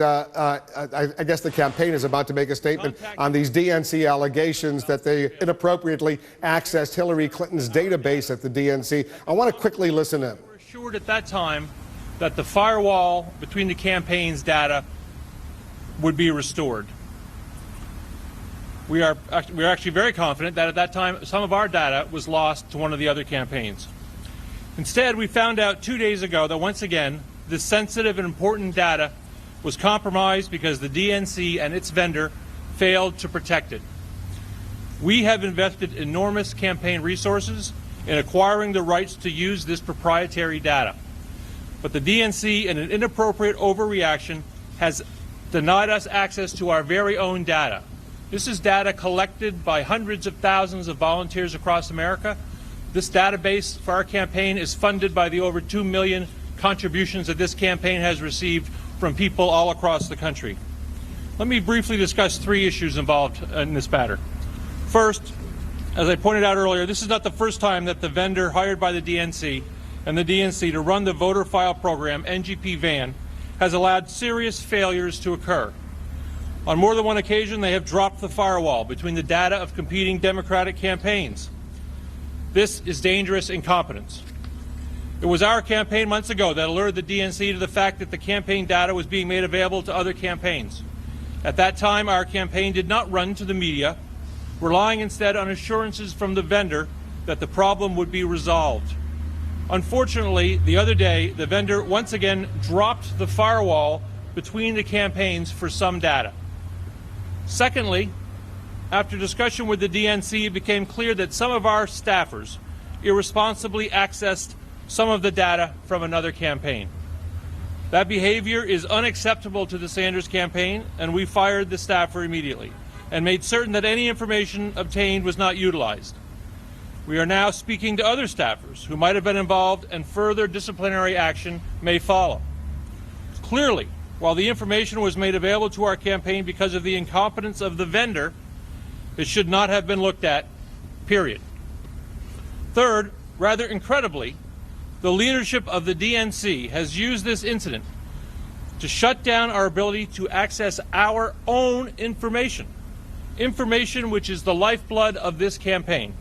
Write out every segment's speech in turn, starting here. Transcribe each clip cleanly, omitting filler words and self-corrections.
I guess the campaign is about to make a statement on these DNC allegations that they inappropriately accessed Hillary Clinton's database at the DNC. I want to quickly listen in. We were assured at that time that the firewall between the campaign's data would be restored. We are actually very confident that at that time some of our data was lost to one of the other campaigns. Instead, we found out 2 days ago that once again this sensitive and important data was compromised because the DNC and its vendor failed to protect it. We have invested enormous campaign resources in acquiring the rights to use this proprietary data. But the DNC, in an inappropriate overreaction, has denied us access to our very own data. This is data collected by hundreds of thousands of volunteers across America. This database for our campaign is funded by the over 2 million contributions that this campaign has received from people all across the country. Let me briefly discuss 3 issues involved in this matter. First, as I pointed out earlier, this is not the first time that the vendor hired by the DNC and the DNC to run the voter file program, NGP Van, has allowed serious failures to occur. On more than one occasion, they have dropped the firewall between the data of competing Democratic campaigns. This is dangerous incompetence. It was our campaign months ago that alerted the DNC to the fact that the campaign data was being made available to other campaigns. At that time, our campaign did not run to the media, relying instead on assurances from the vendor that the problem would be resolved. Unfortunately, the other day, the vendor once again dropped the firewall between the campaigns for some data. Secondly, after discussion with the DNC, it became clear that some of our staffers irresponsibly accessed some of the data from another campaign. That behavior is unacceptable to the Sanders campaign, and we fired the staffer immediately and made certain that any information obtained was not utilized. We are now speaking to other staffers who might have been involved, and further disciplinary action may follow. Clearly, while the information was made available to our campaign because of the incompetence of the vendor, it should not have been looked at, period. Third, rather incredibly, the leadership of the DNC has used this incident to shut down our ability to access our own information, information which is the lifeblood of this campaign.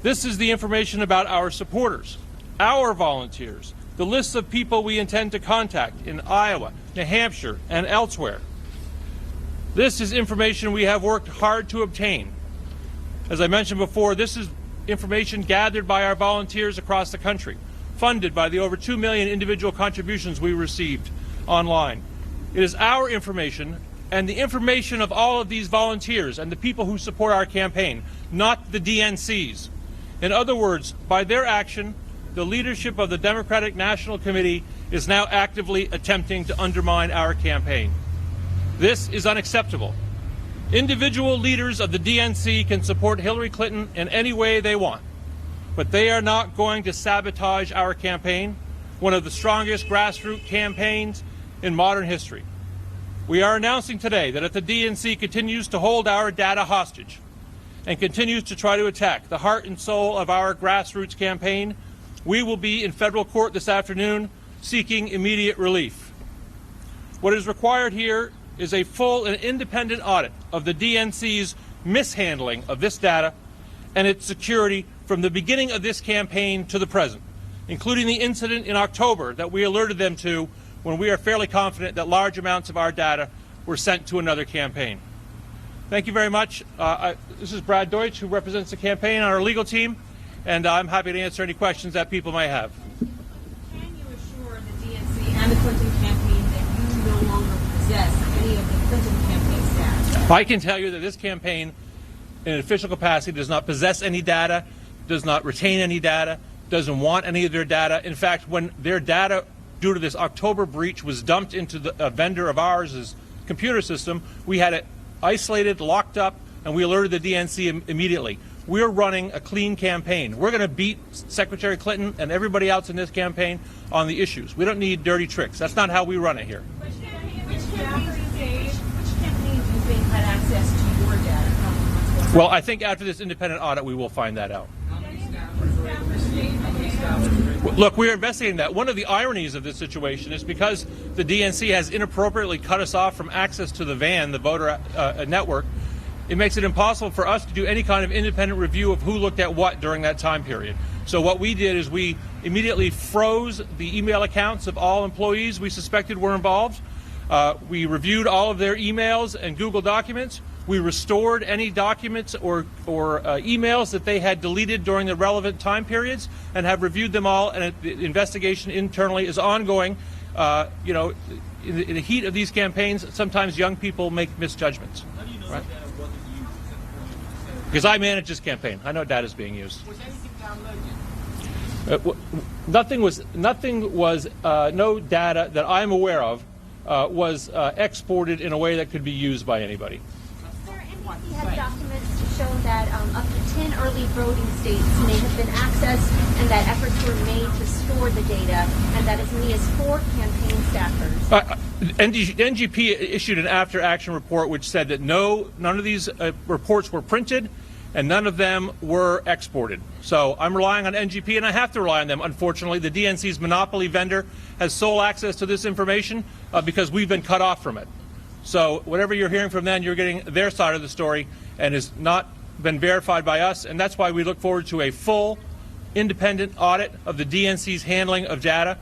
This is the information about our supporters, our volunteers, the lists of people we intend to contact in Iowa, New Hampshire, and elsewhere. This is information we have worked hard to obtain. As I mentioned before, this is information gathered by our volunteers across the country, funded by the over 2 million individual contributions we received online. It is our information and the information of all of these volunteers and the people who support our campaign, not the DNC's. In other words, by their action, the leadership of the Democratic National Committee is now actively attempting to undermine our campaign. This is unacceptable. Individual leaders of the DNC can support Hillary Clinton in any way they want, but they are not going to sabotage our campaign, one of the strongest grassroots campaigns in modern history. We are announcing today that if the DNC continues to hold our data hostage and continues to try to attack the heart and soul of our grassroots campaign, we will be in federal court this afternoon seeking immediate relief. What is required here is a full and independent audit of the DNC's mishandling of this data and its security from the beginning of this campaign to the present, including the incident in October that we alerted them to when we are fairly confident that large amounts of our data were sent to another campaign. Thank you very much. This is Brad Deutsch, who represents the campaign on our legal team, and I'm happy to answer any questions that people may have. Can you assure the DNC and the Clinton campaign that you no longer possess any of the Clinton campaign staff? I can tell you that this campaign, in an official capacity, does not possess any data, does not retain any data, doesn't want any of their data. In fact, when their data, due to this October breach, was dumped into a vendor of ours' computer system, we had it isolated, locked up, and we alerted the DNC immediately. We're running a clean campaign. We're going to beat Secretary Clinton and everybody else in this campaign on the issues. We don't need dirty tricks. That's not how we run it here. Which campaign do you think had access to your data? Well, I think after this independent audit, we will find that out. How many staffers Look, we're investigating that. One of the ironies of this situation is because the DNC has inappropriately cut us off from access to the VAN, the voter network, it makes it impossible for us to do any kind of independent review of who looked at what during that time period. So what we did is we immediately froze the email accounts of all employees we suspected were involved. We reviewed all of their emails and Google documents. We restored any documents or emails that they had deleted during the relevant time periods and have reviewed them all, and the investigation internally is ongoing. You know, in the heat of these campaigns, sometimes young people make misjudgments. How do you know right? that data wasn't used successfully? Because I manage this campaign. I know data is being used. Was anything downloaded? No data that I'm aware of was exported in a way that could be used by anybody. Sir, NBC has documents to show that up to 10 early voting states may have been accessed and that efforts were made to store the data, and that as many as 4 campaign staffers. NGP issued an after-action report which said that none of these reports were printed and none of them were exported. So I'm relying on NGP, and I have to rely on them. Unfortunately, the DNC's monopoly vendor has sole access to this information because we've been cut off from it. So whatever you're hearing from them, you're getting their side of the story, and has not been verified by us, and that's why we look forward to a full, independent audit of the DNC's handling of data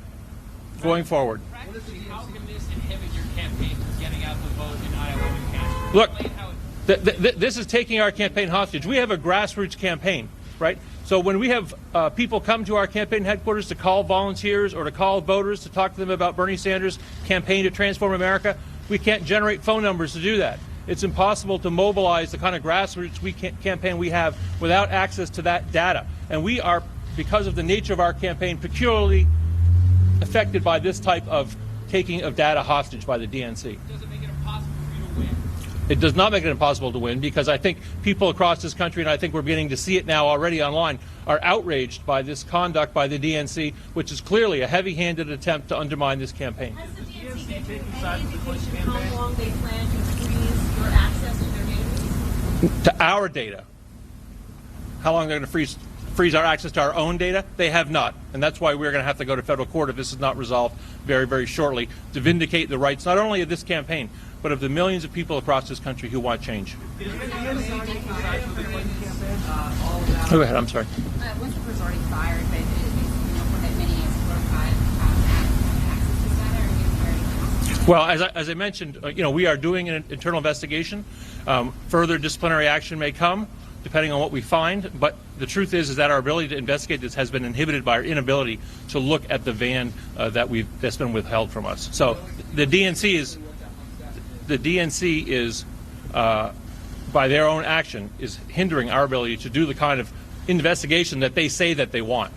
going forward. Practically, how can this inhibit your campaign from getting out the vote in Iowa and New Hampshire? Look, Explain how it this is taking our campaign hostage. We have a grassroots campaign, right? So when we have people come to our campaign headquarters to call volunteers or to call voters to talk to them about Bernie Sanders' campaign to transform America, we can't generate phone numbers to do that. It's impossible to mobilize the kind of grassroots campaign we have without access to that data. And we are, because of the nature of our campaign, peculiarly affected by this type of taking of data hostage by the DNC. does it make it impossible for you to win? It does not make it impossible to win, because I think people across this country, and I think we're beginning to see it now already online, are outraged by this conduct by the DNC, which is clearly a heavy-handed attempt to undermine this campaign. Has the DNC taking given sides any with the Clinton indication campaign? how long they plan to freeze your access to their database? To our data. How long they're going to freeze our access to our own data? They have not. And that's why we're going to have to go to federal court if this is not resolved very, very shortly, to vindicate the rights not only of this campaign, but of the millions of people across this country who want change. Is the DNC taking sides with the Clinton campaign? All about Go ahead, I'm sorry. Winthrop was already fired, but it is that many as 4 or 5 access to data, or are you already? Well, as I mentioned, we are doing an internal investigation. Further disciplinary action may come, depending on what we find. But the truth is that our ability to investigate this has been inhibited by our inability to look at the VAN that's been withheld from us. So the DNC is, by their own action, is hindering our ability to do the kind of investigation that they say that they want.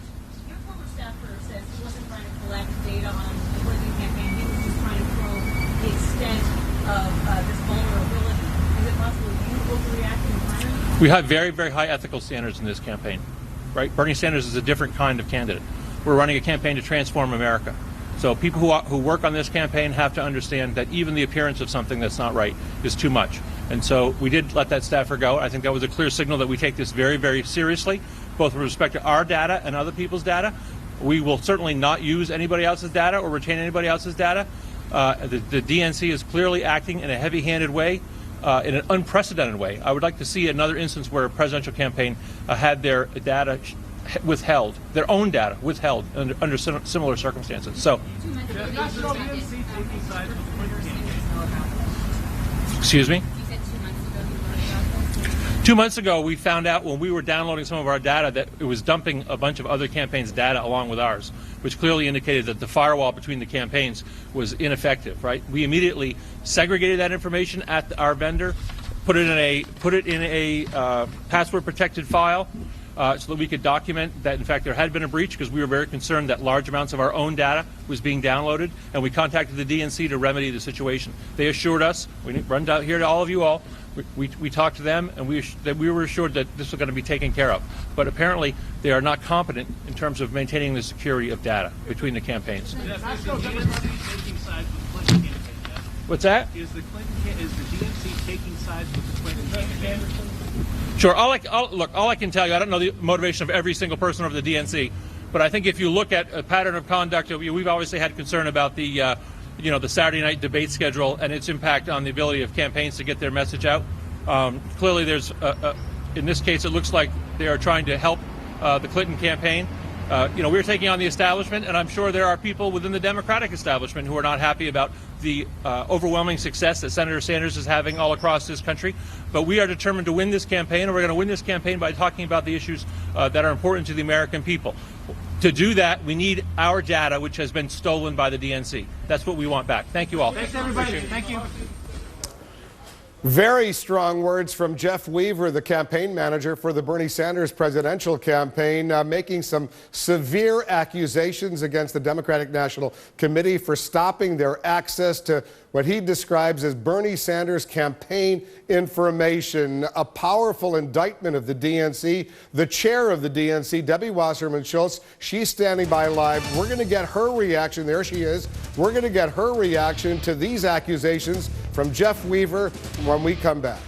Your former staffer says he wasn't trying to collect data on the Clinton campaign. He was just trying to probe the extent of this vulnerability. Is it possible you overreacted entirely? We have very, very high ethical standards in this campaign, right? Bernie Sanders is a different kind of candidate. We're running a campaign to transform America. So people who work on this campaign have to understand that even the appearance of something that's not right is too much. And so we did let that staffer go. I think that was a clear signal that we take this very, very seriously, both with respect to our data and other people's data. We will certainly not use anybody else's data or retain anybody else's data. The DNC is clearly acting in a heavy-handed way, in an unprecedented way. I would like to see another instance where a presidential campaign had their data withheld, their own data withheld under similar circumstances. So, Does not show DNC taking sides with the Clinton campaign? excuse me? You said 2 months ago you wrote about this. 2 months ago, we found out when we were downloading some of our data that it was dumping a bunch of other campaigns' data along with ours, which clearly indicated that the firewall between the campaigns was ineffective. Right? We immediately segregated that information at our vendor, put it in a password-protected file, so that we could document that, in fact, there had been a breach, because we were very concerned that large amounts of our own data was being downloaded, and we contacted the DNC to remedy the situation. They assured us, we run down here to all of you all, we talked to them, and we were assured that this was going to be taken care of. But apparently, they are not competent in terms of maintaining the security of data between the campaigns. Is the DNC taking sides with the Clinton campaign? Yes? What's that? Is the DNC taking sides with the Clinton campaign? Sure. All I can tell you, I don't know the motivation of every single person over the DNC, But I think if you look at a pattern of conduct, we've obviously had concern about the the Saturday night debate schedule and its impact on the ability of campaigns to get their message out. Clearly, there's in this case, it looks like they are trying to help the Clinton campaign. We're taking on the establishment, and I'm sure there are people within the Democratic establishment who are not happy about the overwhelming success that Senator Sanders is having all across this country. But we are determined to win this campaign, and we're going to win this campaign by talking about the issues that are important to the American people. To do that, we need our data, which has been stolen by the DNC. That's what we want back. Thank you all. Thanks, everybody. Thank you. Very strong words from Jeff Weaver, the campaign manager for the Bernie Sanders presidential campaign, making some severe accusations against the Democratic National Committee for stopping their access to what he describes as Bernie Sanders campaign information. A powerful indictment of the DNC. The chair of the DNC, Debbie Wasserman Schultz, she's standing by live. We're going to get her reaction. There she is. We're going to get her reaction to these accusations from Jeff Weaver when we come back.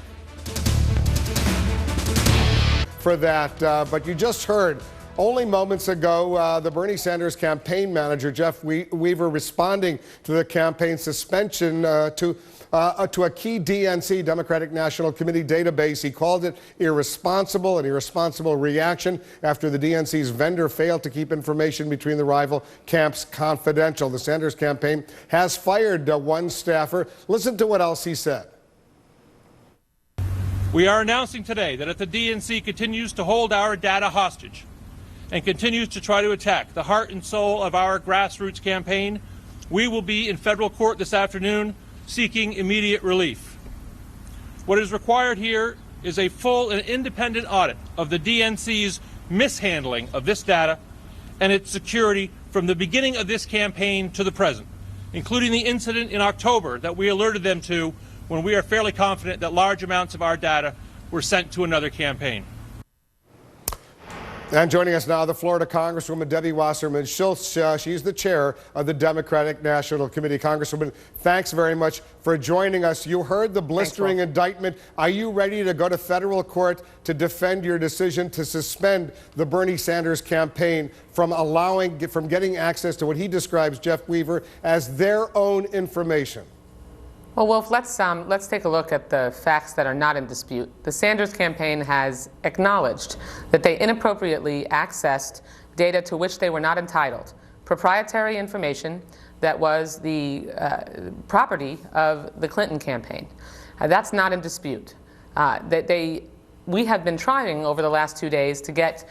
For that, but you just heard only moments ago, the Bernie Sanders campaign manager, Jeff Weaver, responding to the campaign suspension to a key DNC, Democratic National Committee database. He called it irresponsible, an irresponsible reaction after the DNC's vendor failed to keep information between the rival camps confidential. The Sanders campaign has fired one staffer. Listen to what else he said. We are announcing today that if the DNC continues to hold our data hostage and continues to try to attack the heart and soul of our grassroots campaign, we will be in federal court this afternoon seeking immediate relief. What is required here is a full and independent audit of the DNC's mishandling of this data and its security from the beginning of this campaign to the present, including the incident in October that we alerted them to when we are fairly confident that large amounts of our data were sent to another campaign. And joining us now, the Florida Congresswoman Debbie Wasserman Schultz. She's the chair of the Democratic National Committee. Congresswoman, thanks very much for joining us. You heard the blistering indictment. Are you ready to go to federal court to defend your decision to suspend the Bernie Sanders campaign from getting access to what he describes, Jeff Weaver, as their own information? Well, Wolf, let's take a look at the facts that are not in dispute. The Sanders campaign has acknowledged that they inappropriately accessed data to which they were not entitled, proprietary information that was the property of the Clinton campaign. That's not in dispute. We have been trying over the last 2 days to get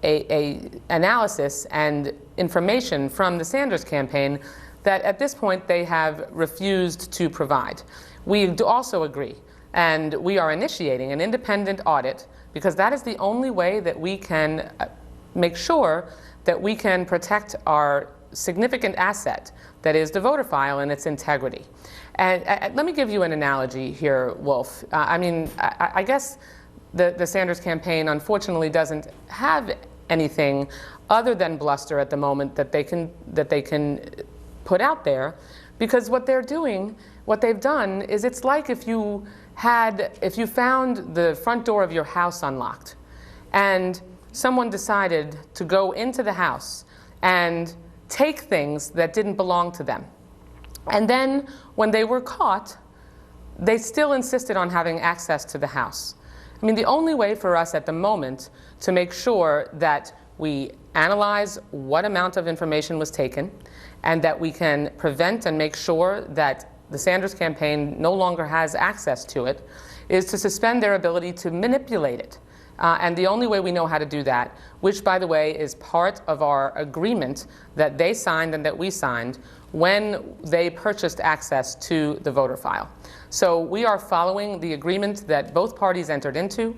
a analysis and information from the Sanders campaign that at this point they have refused to provide. We also agree, and we are initiating an independent audit because that is the only way that we can make sure that we can protect our significant asset, that is the voter file and its integrity. And let me give you an analogy here, Wolf. I guess the Sanders campaign unfortunately doesn't have anything other than bluster at the moment that they can put out there, because what they've done is, it's like if you found the front door of your house unlocked and someone decided to go into the house and take things that didn't belong to them. And then when they were caught, they still insisted on having access to the house. I mean, the only way for us at the moment to make sure that we analyze what amount of information was taken and that we can prevent and make sure that the Sanders campaign no longer has access to it is to suspend their ability to manipulate it. And the only way we know how to do that, which, by the way, is part of our agreement that they signed and that we signed when they purchased access to the voter file. So we are following the agreement that both parties entered into.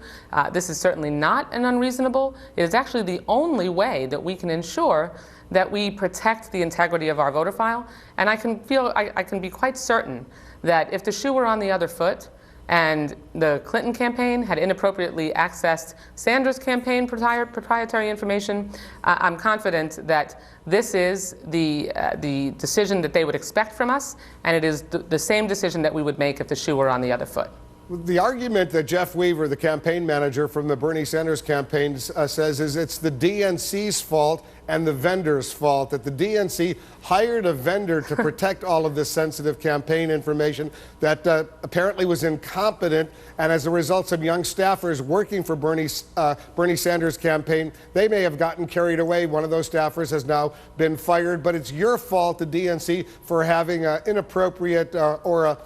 This is certainly not an unreasonable. It is actually the only way that we can ensure that we protect the integrity of our voter file. And I can be quite certain that if the shoe were on the other foot, and the Clinton campaign had inappropriately accessed Sanders' campaign proprietary information, I'm confident that this is the decision that they would expect from us, and it is the same decision that we would make if the shoe were on the other foot. The argument that Jeff Weaver, the campaign manager from the Bernie Sanders campaign, says is it's the DNC's fault and the vendor's fault, that the DNC hired a vendor to protect all of this sensitive campaign information that apparently was incompetent, and as a result, some young staffers working for Bernie Sanders' campaign, they may have gotten carried away. One of those staffers has now been fired, but it's your fault, the DNC, for having an inappropriate or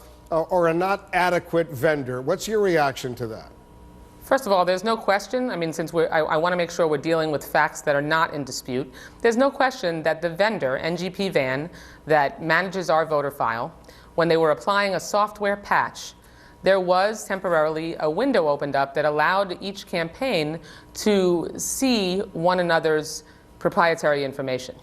a not adequate vendor. What's your reaction to that? First of all, there's no question, I mean, since I want to make sure we're dealing with facts that are not in dispute, there's no question that the vendor, NGP Van, that manages our voter file, when they were applying a software patch, there was temporarily a window opened up that allowed each campaign to see one another's proprietary information.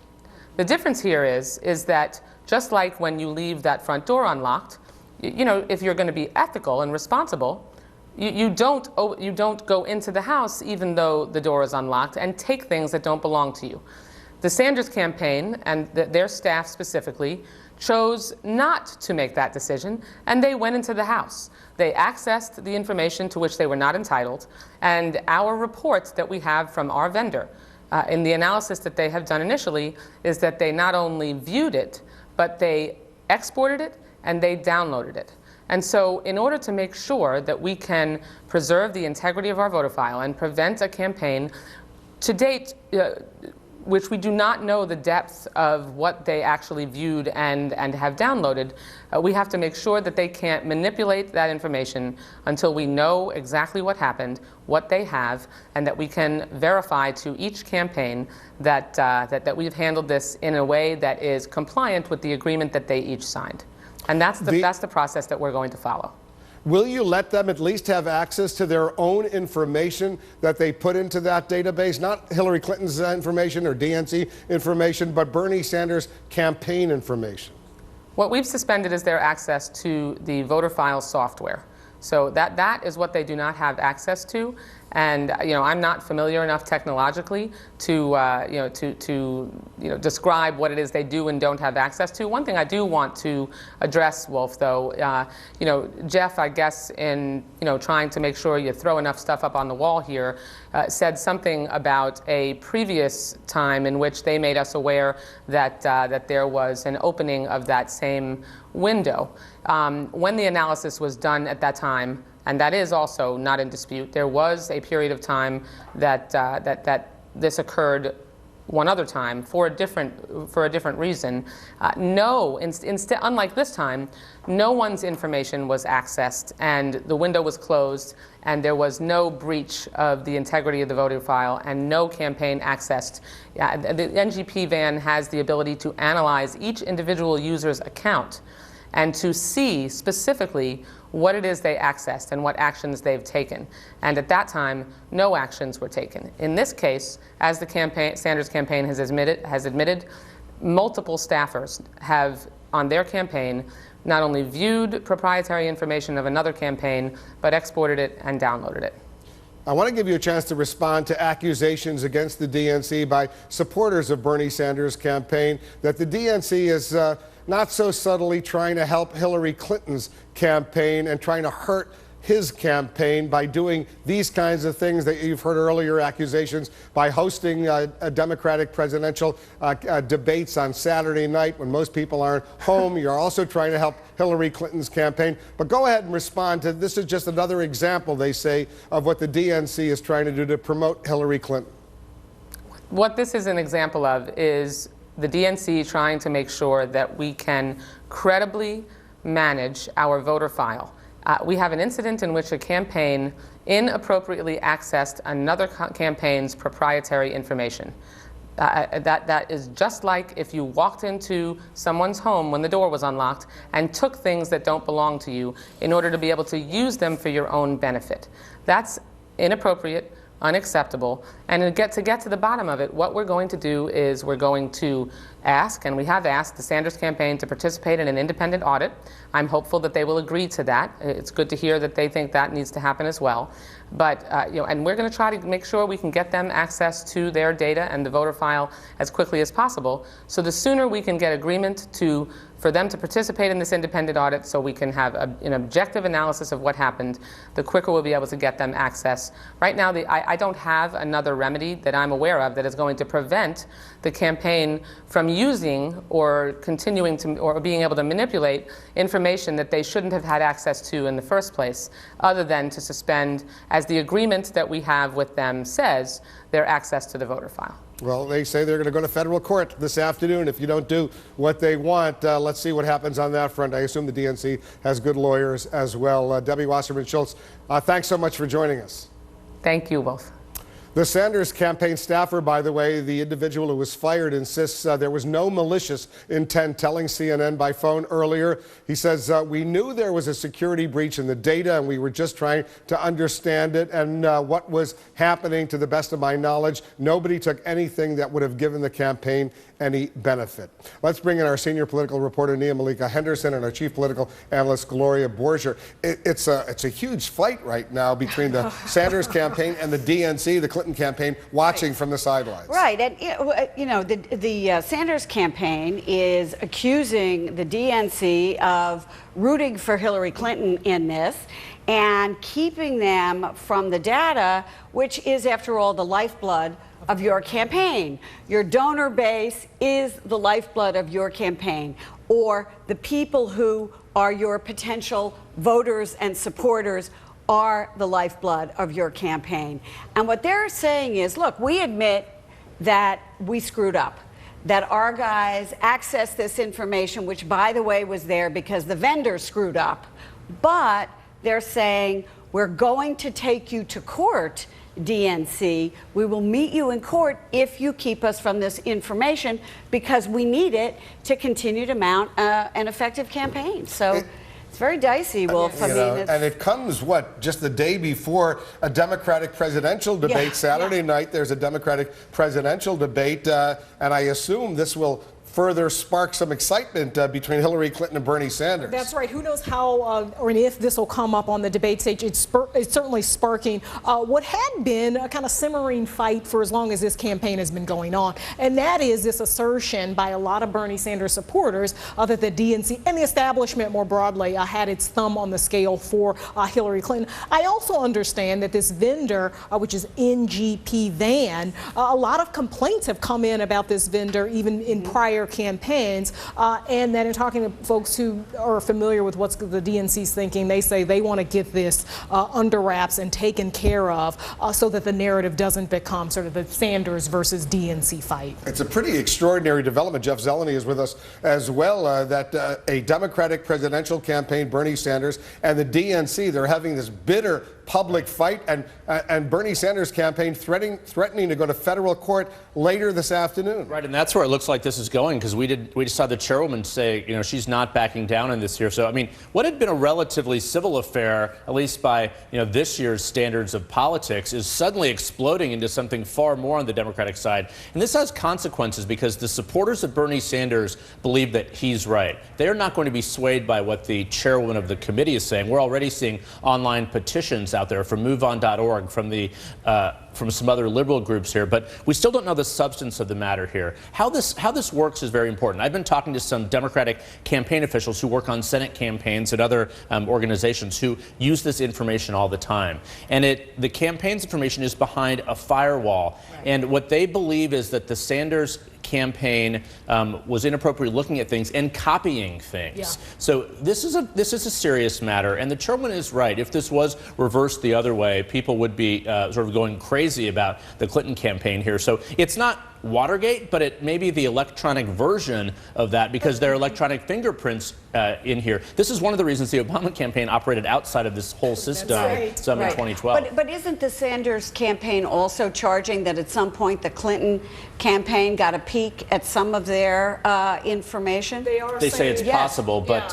The difference here is that just like when you leave that front door unlocked, you know, if you're going to be ethical and responsible, you don't go into the house even though the door is unlocked and take things that don't belong to you. The Sanders campaign and their staff specifically chose not to make that decision, and they went into the house. They accessed the information to which they were not entitled, and our reports that we have from our vendor in the analysis that they have done initially is that they not only viewed it, but they exported it and they downloaded it. And so in order to make sure that we can preserve the integrity of our voter file and prevent a campaign, to date, which we do not know the depth of what they actually viewed and have downloaded, we have to make sure that they can't manipulate that information until we know exactly what happened, what they have, and that we can verify to each campaign that we've handled this in a way that is compliant with the agreement that they each signed. And that's the process that we're going to follow. Will you let them at least have access to their own information that they put into that database? Not Hillary Clinton's information or DNC information, but Bernie Sanders' campaign information. What we've suspended is their access to the voter file software. So that is what they do not have access to. And I'm not familiar enough technologically to describe what it is they do and don't have access to. One thing I do want to address, Wolf, though, Jeff, I guess, in trying to make sure you throw enough stuff up on the wall here, said something about a previous time in which they made us aware that there was an opening of that same window. When the analysis was done at that time, and that is also not in dispute, there was a period of time that this occurred one other time for a different reason. Unlike this time, no one's information was accessed, and the window was closed, and there was no breach of the integrity of the voter file, and no campaign accessed. The NGP Van has the ability to analyze each individual user's account and to see specifically what it is they accessed and what actions they've taken. And at that time, no actions were taken. In this case, as the Sanders campaign has admitted, multiple staffers have, on their campaign, not only viewed proprietary information of another campaign, but exported it and downloaded it. I want to give you a chance to respond to accusations against the DNC by supporters of Bernie Sanders' campaign that the DNC is not so subtly trying to help Hillary Clinton's campaign and trying to hurt his campaign by doing these kinds of things that you've heard earlier, accusations by hosting a Democratic presidential debates on Saturday night when most people aren't home. You're also trying to help Hillary Clinton's campaign. But go ahead and respond to this. Is just another example, they say, of what the DNC is trying to do to promote Hillary Clinton. What this is an example of is the DNC trying to make sure that we can credibly manage our voter file. We have an incident in which a campaign inappropriately accessed another campaign's proprietary information. That is just like if you walked into someone's home when the door was unlocked and took things that don't belong to you in order to be able to use them for your own benefit. That's inappropriate, unacceptable, and to get to the bottom of it, what we're going to do is we're going to ask, and we have asked the Sanders campaign to participate in an independent audit. I'm hopeful that they will agree to that. It's good to hear that they think that needs to happen as well. But, and we're going to try to make sure we can get them access to their data and the voter file as quickly as possible. So the sooner we can get agreement for them to participate in this independent audit so we can have an objective analysis of what happened, the quicker we'll be able to get them access. Right now, I don't have another remedy that I'm aware of that is going to prevent the campaign from using or continuing to, or being able to manipulate information that they shouldn't have had access to in the first place, other than to suspend, as the agreement that we have with them says, their access to the voter file. Well, they say they're going to go to federal court this afternoon if you don't do what they want. Let's see what happens on that front. I assume the DNC has good lawyers as well. Debbie Wasserman Schultz, thanks so much for joining us. Thank you both. The Sanders campaign staffer, by the way, the individual who was fired, insists there was no malicious intent, telling CNN by phone earlier. He says, we knew there was a security breach in the data and we were just trying to understand it and what was happening. To the best of my knowledge, nobody took anything that would have given the campaign any benefit. Let's bring in our senior political reporter, Nia Malika Henderson, and our chief political analyst, Gloria Borger. It's a huge fight right now between the Sanders campaign and the DNC, the Clinton campaign, watching from the sidelines. Right, and the Sanders campaign is accusing the DNC of rooting for Hillary Clinton in this and keeping them from the data, which is, after all, the lifeblood of your campaign. Your donor base is the lifeblood of your campaign, or the people who are your potential voters and supporters are the lifeblood of your campaign. And what they're saying is, look, we admit that we screwed up, that our guys accessed this information, which, by the way, was there because the vendor screwed up. But they're saying, we're going to take you to court, DNC. We will meet you in court if you keep us from this information, because we need it to continue to mount an effective campaign. So it's very dicey, Wolf. And it comes, just the day before a Democratic presidential debate. Saturday night, there's a Democratic presidential debate, and I assume this will further spark some excitement between Hillary Clinton and Bernie Sanders. That's right. Who knows how or if this will come up on the debate stage. It's certainly sparking what had been a kind of simmering fight for as long as this campaign has been going on. And that is this assertion by a lot of Bernie Sanders supporters that the DNC and the establishment more broadly had its thumb on the scale for Hillary Clinton. I also understand that this vendor, which is NGP Van, a lot of complaints have come in about this vendor even in prior campaigns, and then in talking to folks who are familiar with what's the DNC's thinking, they say they want to get this under wraps and taken care of so that the narrative doesn't become sort of the Sanders versus DNC fight. It's a pretty extraordinary development. Jeff Zeleny is with us as well, that a Democratic presidential campaign, Bernie Sanders, and the DNC, they're having this bitter public fight, and Bernie Sanders' campaign threatening to go to federal court later this afternoon. Right, and that's where it looks like this is going, because we just saw the chairwoman say, she's not backing down in this here. So, I mean, what had been a relatively civil affair, at least by this year's standards of politics, is suddenly exploding into something far more on the Democratic side. And this has consequences because the supporters of Bernie Sanders believe that he's right. They're not going to be swayed by what the chairwoman of the committee is saying. We're already seeing online petitions out there from MoveOn.org, from some other liberal groups here, but we still don't know the substance of the matter here. How this works is very important. I've been talking to some Democratic campaign officials who work on Senate campaigns and other organizations who use this information all the time. And the campaign's information is behind a firewall. Right. And what they believe is that the Sanders campaign was inappropriately looking at things and copying things. Yeah. So this is a serious matter, and the chairwoman is right. If this was reversed the other way, people would be sort of going crazy about the Clinton campaign here. So it's not Watergate, but it may be the electronic version of that, because there are electronic fingerprints in here. This is one of the reasons the Obama campaign operated outside of this whole system in 2012. But isn't the Sanders campaign also charging that at some point the Clinton campaign got a peek at some of their information? They say it's possible, but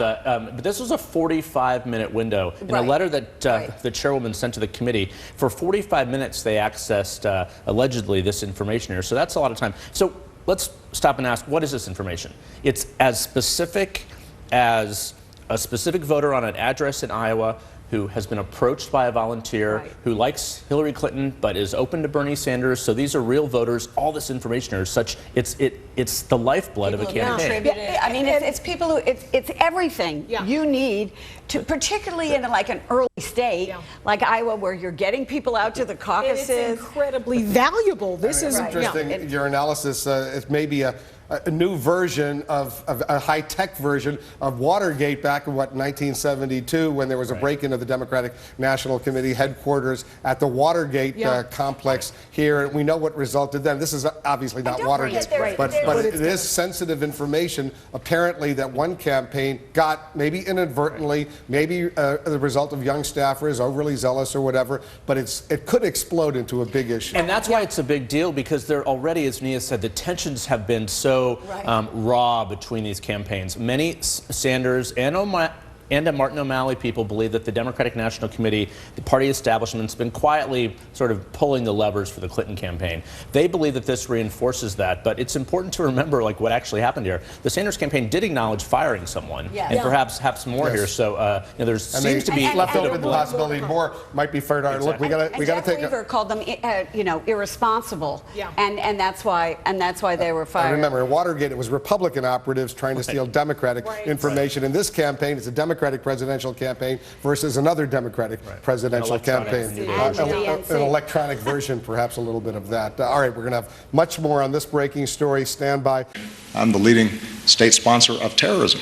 this was a 45-minute window. In a letter that the chairwoman sent to the committee, for 45 minutes they accessed allegedly this information here. So that's a lot of time. So let's stop and ask, what is this information? It's as specific as a specific voter on an address in Iowa who has been approached by a volunteer, who likes Hillary Clinton but is open to Bernie Sanders. So these are real voters. All this information is such, it's the lifeblood of a campaign. I mean, it's people who, it's everything you need to, particularly in like an early state like Iowa, where you're getting people out to the caucuses. It's incredibly valuable. This is interesting. Your analysis is maybe a new version of a high-tech version of Watergate back in, 1972, when there was a break-in of the Democratic National Committee headquarters at the Watergate complex here. We know what resulted then. This is obviously not Watergate, but it is sensitive information, apparently, that one campaign got, maybe inadvertently, maybe the result of young staffers, overly zealous or whatever, but it could explode into a big issue. And that's why it's a big deal, because there already, as Nia said, the tensions have been so raw between these campaigns. Many Sanders and Martin O'Malley people believe that the Democratic National Committee, the party establishment's been quietly sort of pulling the levers for the Clinton campaign. They believe that this reinforces that, but it's important to remember like what actually happened here. The Sanders campaign did acknowledge firing someone, and perhaps more here. So there seems to be left open the possibility more might be fired. Look, we got to take. Weaver called them, irresponsible, and that's why they were fired. I remember in Watergate, it was Republican operatives trying to steal Democratic information. In this campaign, it's a Democratic presidential campaign versus another Democratic presidential campaign. An electronic version, perhaps a little bit of that. All right, we're going to have much more on this breaking story. Stand by. I'm the leading state sponsor of terrorism.